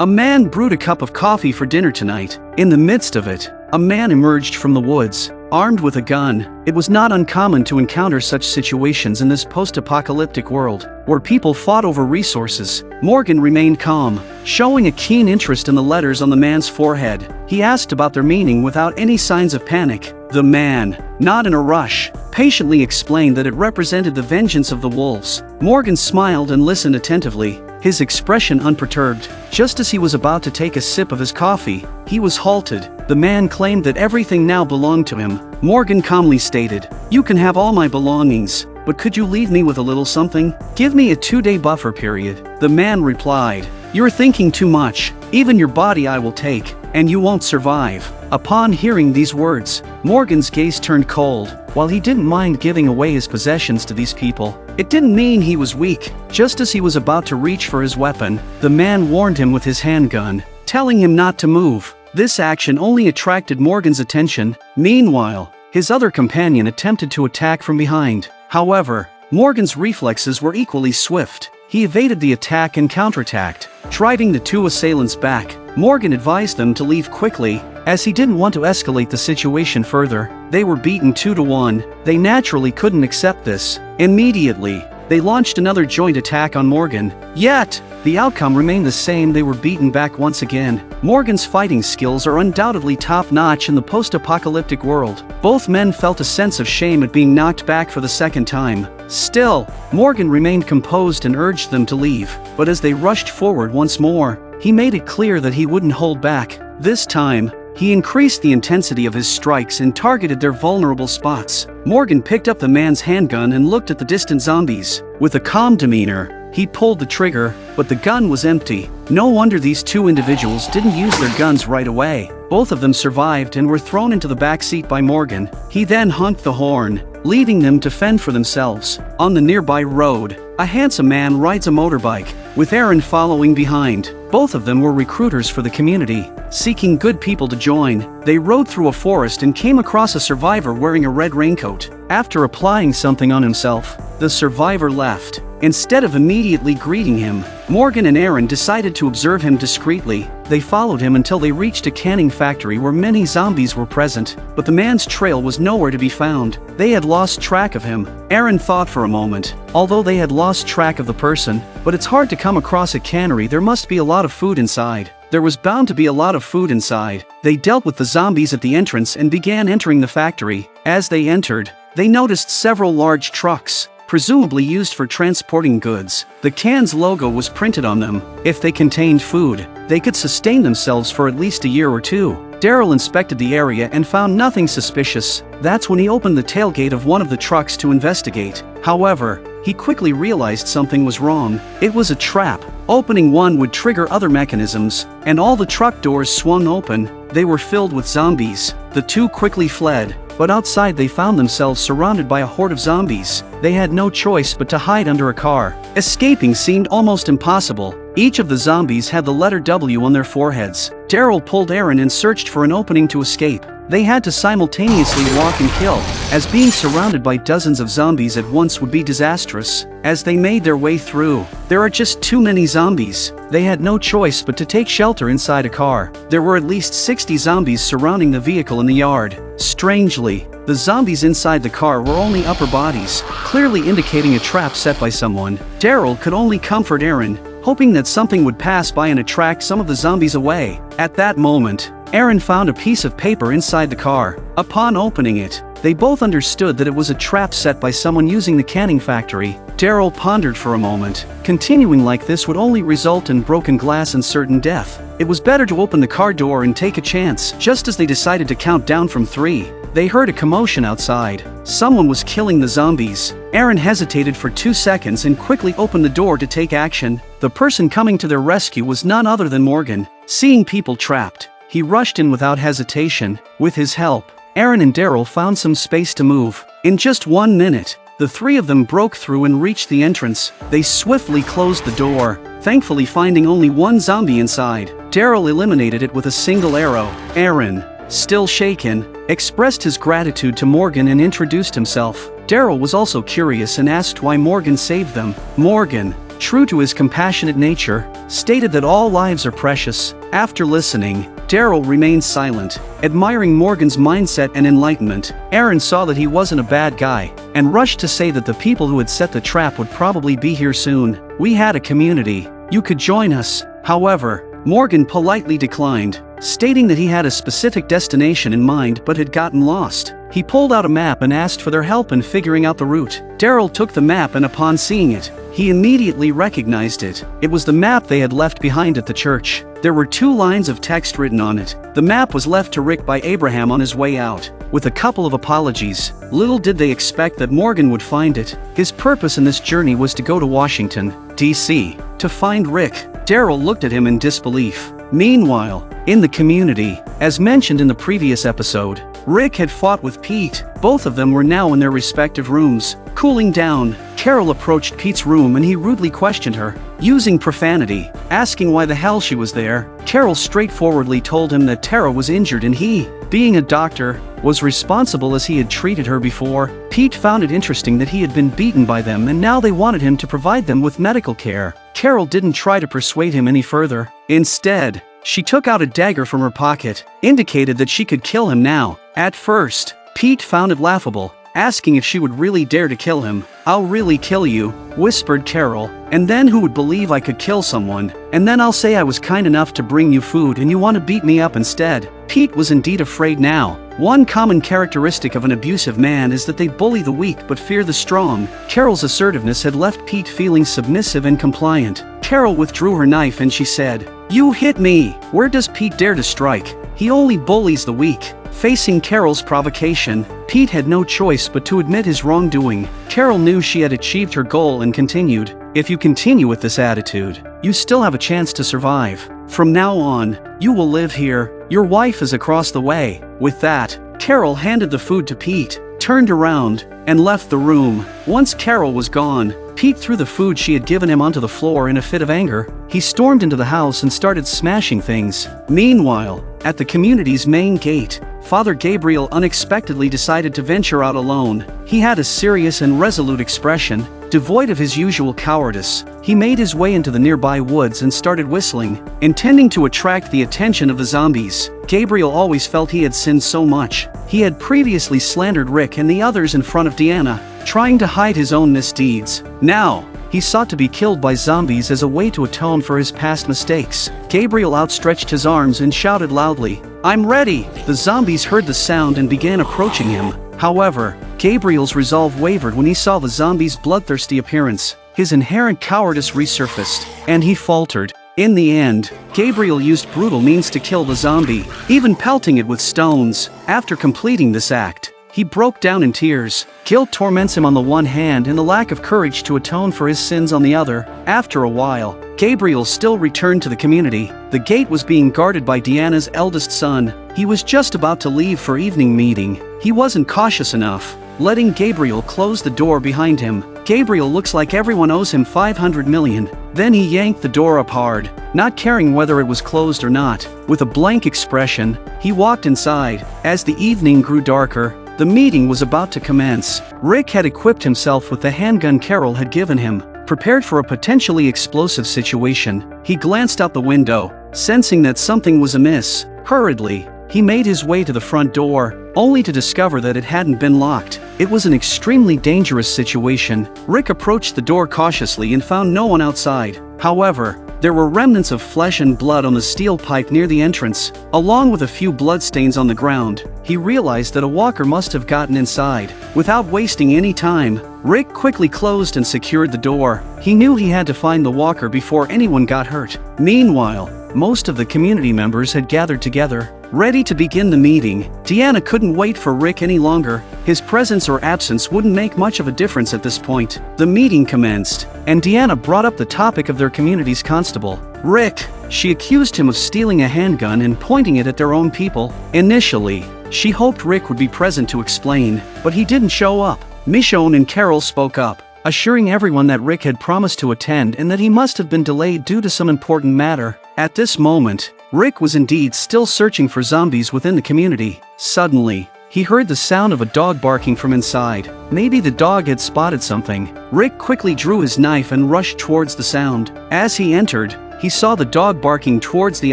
A man brewed a cup of coffee for dinner tonight. In the midst of it, a man emerged from the woods, armed with a gun. It was not uncommon to encounter such situations in this post-apocalyptic world, where people fought over resources. Morgan remained calm, showing a keen interest in the letters on the man's forehead. He asked about their meaning without any signs of panic. The man, not in a rush, patiently explained that it represented the vengeance of the wolves. Morgan smiled and listened attentively, his expression unperturbed. Just as he was about to take a sip of his coffee, he was halted. The man claimed that everything now belonged to him. Morgan calmly stated, "You can have all my belongings, but could you leave me with a little something? Give me a 2-day buffer period." The man replied, "You're thinking too much. Even your body I will take, and you won't survive." Upon hearing these words, Morgan's gaze turned cold. While he didn't mind giving away his possessions to these people, it didn't mean he was weak. Just as he was about to reach for his weapon, the man warned him with his handgun, telling him not to move. This action only attracted Morgan's attention. Meanwhile, his other companion attempted to attack from behind. However, Morgan's reflexes were equally swift. He evaded the attack and counterattacked, driving the two assailants back. Morgan advised them to leave quickly, as he didn't want to escalate the situation further. They were beaten 2-1. They naturally couldn't accept this. Immediately, they launched another joint attack on Morgan. Yet, the outcome remained the same. They were beaten back once again. Morgan's fighting skills are undoubtedly top-notch in the post-apocalyptic world. Both men felt a sense of shame at being knocked back for the second time. Still, Morgan remained composed and urged them to leave. But as they rushed forward once more, he made it clear that he wouldn't hold back. This time, he increased the intensity of his strikes and targeted their vulnerable spots. Morgan picked up the man's handgun and looked at the distant zombies. With a calm demeanor, he pulled the trigger, but the gun was empty. No wonder these two individuals didn't use their guns right away. Both of them survived and were thrown into the back seat by Morgan. He then honked the horn, leaving them to fend for themselves. On the nearby road, a handsome man rides a motorbike, with Aaron following behind. Both of them were recruiters for the community, seeking good people to join. They rode through a forest and came across a survivor wearing a red raincoat. After applying something on himself, the survivor left. Instead of immediately greeting him, Morgan and Aaron decided to observe him discreetly. They followed him until they reached a canning factory where many zombies were present, but the man's trail was nowhere to be found. They had lost track of him. Aaron thought for a moment. Although they had lost track of the person, but it's hard to come across a cannery, there must be a lot of food inside. There was bound to be a lot of food inside. They dealt with the zombies at the entrance and began entering the factory. As they entered, they noticed several large trucks, presumably used for transporting goods. The can's logo was printed on them. If they contained food, they could sustain themselves for at least a year or two. Daryl inspected the area and found nothing suspicious. That's when he opened the tailgate of one of the trucks to investigate. However, he quickly realized something was wrong. It was a trap. Opening one would trigger other mechanisms, and all the truck doors swung open. They were filled with zombies. The two quickly fled, but outside they found themselves surrounded by a horde of zombies. They had no choice but to hide under a car. Escaping seemed almost impossible. Each of the zombies had the letter W on their foreheads. Daryl pulled Aaron and searched for an opening to escape. They had to simultaneously walk and kill, as being surrounded by dozens of zombies at once would be disastrous. As they made their way through, there are just too many zombies. They had no choice but to take shelter inside a car. There were at least 60 zombies surrounding the vehicle in the yard. Strangely, the zombies inside the car were only upper bodies, clearly indicating a trap set by someone. Daryl could only comfort Aaron, hoping that something would pass by and attract some of the zombies away. At that moment, Aaron found a piece of paper inside the car. Upon opening it, they both understood that it was a trap set by someone using the canning factory. Daryl pondered for a moment. Continuing like this would only result in broken glass and certain death. It was better to open the car door and take a chance. Just as they decided to count down from 3, they heard a commotion outside. Someone was killing the zombies. Aaron hesitated for 2 seconds and quickly opened the door to take action. The person coming to their rescue was none other than Morgan. Seeing people trapped, he rushed in without hesitation. With his help, Aaron and Daryl found some space to move. In just 1 minute, the three of them broke through and reached the entrance. They swiftly closed the door, thankfully finding only one zombie inside. Daryl eliminated it with a single arrow. Aaron, still shaken, expressed his gratitude to Morgan and introduced himself. Daryl was also curious and asked why Morgan saved them. Morgan, true to his compassionate nature, stated that all lives are precious. After listening, Daryl remained silent, admiring Morgan's mindset and enlightenment. Aaron saw that he wasn't a bad guy, and rushed to say that the people who had set the trap would probably be here soon. We had a community. You could join us. However, Morgan politely declined, stating that he had a specific destination in mind but had gotten lost. He pulled out a map and asked for their help in figuring out the route. Daryl took the map, and upon seeing it, he immediately recognized it. It was the map they had left behind at the church. There were 2 lines of text written on it. The map was left to Rick by Abraham on his way out, with a couple of apologies. Little did they expect that Morgan would find it. His purpose in this journey was to go to Washington, D.C., to find Rick. Daryl looked at him in disbelief. Meanwhile, in the community, as mentioned in the previous episode, Rick had fought with Pete. Both of them were now in their respective rooms, cooling down. Carol approached Pete's room and he rudely questioned her, using profanity, asking why the hell she was there. Carol straightforwardly told him that Tara was injured and he, being a doctor, was responsible as he had treated her before. Pete found it interesting that he had been beaten by them and now they wanted him to provide them with medical care. Carol didn't try to persuade him any further. Instead, she took out a dagger from her pocket, indicated that she could kill him now. At first, Pete found it laughable, asking if she would really dare to kill him. "I'll really kill you," whispered Carol, "and then who would believe I could kill someone? And then I'll say I was kind enough to bring you food and you want to beat me up instead." Pete was indeed afraid now. One common characteristic of an abusive man is that they bully the weak but fear the strong. Carol's assertiveness had left Pete feeling submissive and compliant. Carol withdrew her knife and she said, "You hit me." Where does Pete dare to strike? He only bullies the weak. Facing Carol's provocation, Pete had no choice but to admit his wrongdoing. Carol knew she had achieved her goal and continued, "If you continue with this attitude, you still have a chance to survive. From now on, you will live here. Your wife is across the way." With that, Carol handed the food to Pete, turned around, and left the room. Once Carol was gone, Pete threw the food she had given him onto the floor in a fit of anger. He stormed into the house and started smashing things. Meanwhile, at the community's main gate, Father Gabriel unexpectedly decided to venture out alone. He had a serious and resolute expression, devoid of his usual cowardice. He made his way into the nearby woods and started whistling, intending to attract the attention of the zombies. Gabriel always felt he had sinned so much. He had previously slandered Rick and the others in front of Deanna, trying to hide his own misdeeds. Now, he sought to be killed by zombies as a way to atone for his past mistakes. Gabriel outstretched his arms and shouted loudly, "I'm ready!" The zombies heard the sound and began approaching him. However, Gabriel's resolve wavered when he saw the zombies' bloodthirsty appearance. His inherent cowardice resurfaced, and he faltered. In the end, Gabriel used brutal means to kill the zombie, even pelting it with stones. After completing this act, he broke down in tears. Guilt torments him on the one hand and the lack of courage to atone for his sins on the other. After a while, Gabriel still returned to the community. The gate was being guarded by Deanna's eldest son. He was just about to leave for evening meeting. He wasn't cautious enough, letting Gabriel close the door behind him. Gabriel looks like everyone owes him 500 million. Then he yanked the door up hard, not caring whether it was closed or not. With a blank expression, he walked inside. As the evening grew darker, the meeting was about to commence. Rick had equipped himself with the handgun Carol had given him, prepared for a potentially explosive situation. He glanced out the window, sensing that something was amiss. Hurriedly, he made his way to the front door, only to discover that it hadn't been locked. It was an extremely dangerous situation. Rick approached the door cautiously and found no one outside. However, there were remnants of flesh and blood on the steel pipe near the entrance, along with a few bloodstains on the ground. He realized that a walker must have gotten inside. Without wasting any time, Rick quickly closed and secured the door. He knew he had to find the walker before anyone got hurt. Meanwhile, most of the community members had gathered together, ready to begin the meeting. Deanna couldn't wait for Rick any longer. His presence or absence wouldn't make much of a difference at this point. The meeting commenced, and Deanna brought up the topic of their community's constable, Rick. She accused him of stealing a handgun and pointing it at their own people. Initially, she hoped Rick would be present to explain, but he didn't show up. Michonne and Carol spoke up, assuring everyone that Rick had promised to attend and that he must have been delayed due to some important matter. At this moment, Rick was indeed still searching for zombies within the community. Suddenly, he heard the sound of a dog barking from inside. Maybe the dog had spotted something. Rick quickly drew his knife and rushed towards the sound. As he entered, he saw the dog barking towards the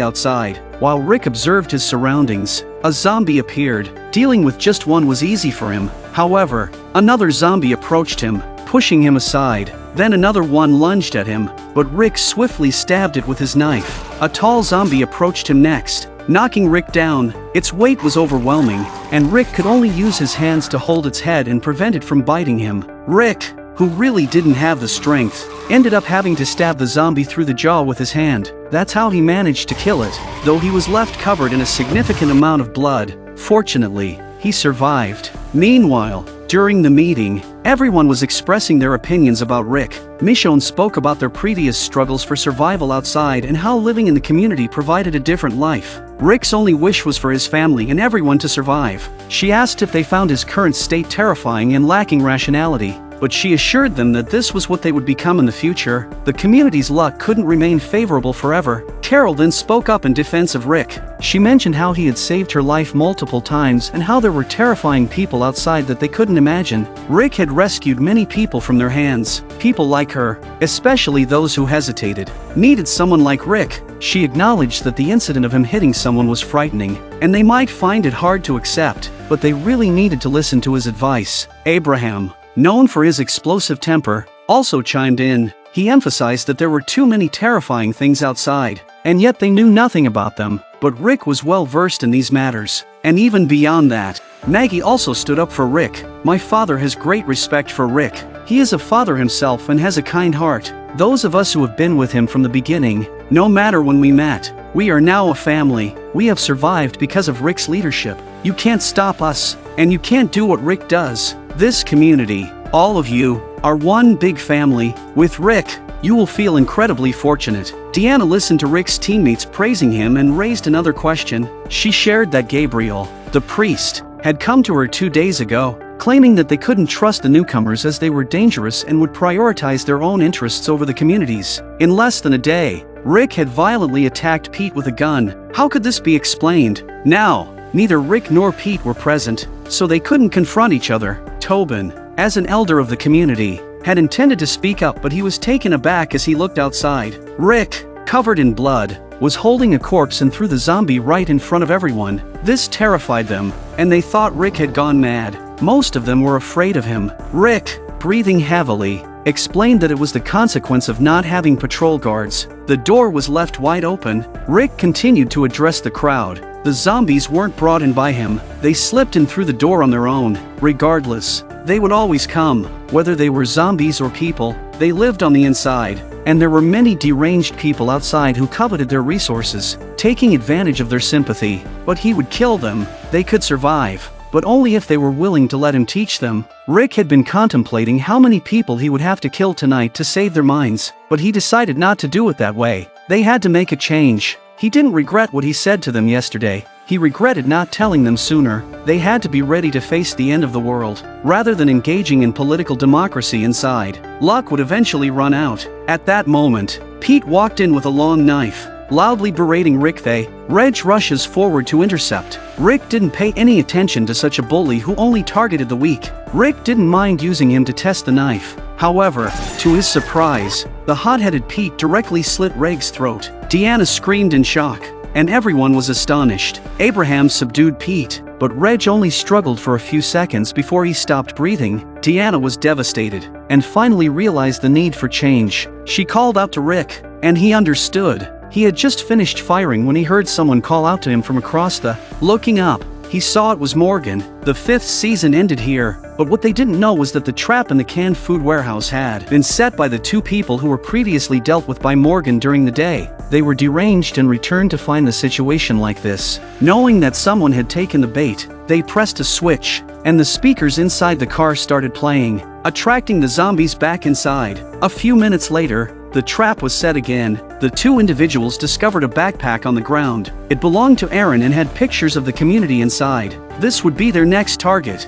outside. While Rick observed his surroundings, a zombie appeared. Dealing with just one was easy for him. However, another zombie approached him, pushing him aside. Then another one lunged at him, but Rick swiftly stabbed it with his knife. A tall zombie approached him next, knocking Rick down. Its weight was overwhelming, and Rick could only use his hands to hold its head and prevent it from biting him. Rick, who really didn't have the strength, ended up having to stab the zombie through the jaw with his hand. That's how he managed to kill it, though he was left covered in a significant amount of blood. Fortunately, he survived. Meanwhile, during the meeting, everyone was expressing their opinions about Rick. Michonne spoke about their previous struggles for survival outside and how living in the community provided a different life. Rick's only wish was for his family and everyone to survive. She asked if they found his current state terrifying and lacking rationality, but she assured them that this was what they would become in the future. The community's luck couldn't remain favorable forever. Carol then spoke up in defense of Rick. She mentioned how he had saved her life multiple times and how there were terrifying people outside that they couldn't imagine. Rick had rescued many people from their hands. People like her, especially those who hesitated, needed someone like Rick. She acknowledged that the incident of him hitting someone was frightening, and they might find it hard to accept, but they really needed to listen to his advice. Abraham, known for his explosive temper, also chimed in. He emphasized that there were too many terrifying things outside, and yet they knew nothing about them. But Rick was well versed in these matters. And even beyond that, Maggie also stood up for Rick. My father has great respect for Rick. He is a father himself and has a kind heart. Those of us who have been with him from the beginning, no matter when we met, we are now a family. We have survived because of Rick's leadership. You can't stop us, and you can't do what Rick does. This community, all of you, are one big family. With Rick, you will feel incredibly fortunate. Deanna listened to Rick's teammates praising him and raised another question. She shared that Gabriel, the priest, had come to her 2 days ago, claiming that they couldn't trust the newcomers as they were dangerous and would prioritize their own interests over the community's. In less than a day, Rick had violently attacked Pete with a gun. How could this be explained? Now, neither Rick nor Pete were present, so they couldn't confront each other. Tobin, as an elder of the community, had intended to speak up, but he was taken aback as he looked outside. Rick, covered in blood, was holding a corpse and threw the zombie right in front of everyone. This terrified them, and they thought Rick had gone mad. Most of them were afraid of him. Rick, breathing heavily, explained that it was the consequence of not having patrol guards. The door was left wide open. Rick continued to address the crowd. The zombies weren't brought in by him. They slipped in through the door on their own. Regardless, they would always come. Whether they were zombies or people, they lived on the inside. And there were many deranged people outside who coveted their resources, taking advantage of their sympathy. But he would kill them. They could survive, but only if they were willing to let him teach them. Rick had been contemplating how many people he would have to kill tonight to save their minds, but he decided not to do it that way. They had to make a change. He didn't regret what he said to them yesterday. He regretted not telling them sooner. They had to be ready to face the end of the world, rather than engaging in political democracy inside. Luck would eventually run out. At that moment, Pete walked in with a long knife, loudly berating Rick. Reg rushes forward to intercept. Rick didn't pay any attention to such a bully who only targeted the weak. Rick didn't mind using him to test the knife. However, to his surprise, the hot-headed Pete directly slit Reg's throat. Deanna screamed in shock, and everyone was astonished. Abraham subdued Pete, but Reg only struggled for a few seconds before he stopped breathing. Deanna was devastated, and finally realized the need for change. She called out to Rick, and he understood. He had just finished firing when he heard someone call out to him from across the. Looking up, he saw it was Morgan. The 5th season ended here, but what they didn't know was that the trap in the canned food warehouse had been set by the 2 people who were previously dealt with by Morgan during the day. They were deranged and returned to find the situation like this. Knowing that someone had taken the bait, they pressed a switch, and the speakers inside the car started playing, attracting the zombies back inside. A few minutes later, the trap was set again. The 2 individuals discovered a backpack on the ground. It belonged to Aaron and had pictures of the community inside. This would be their next target.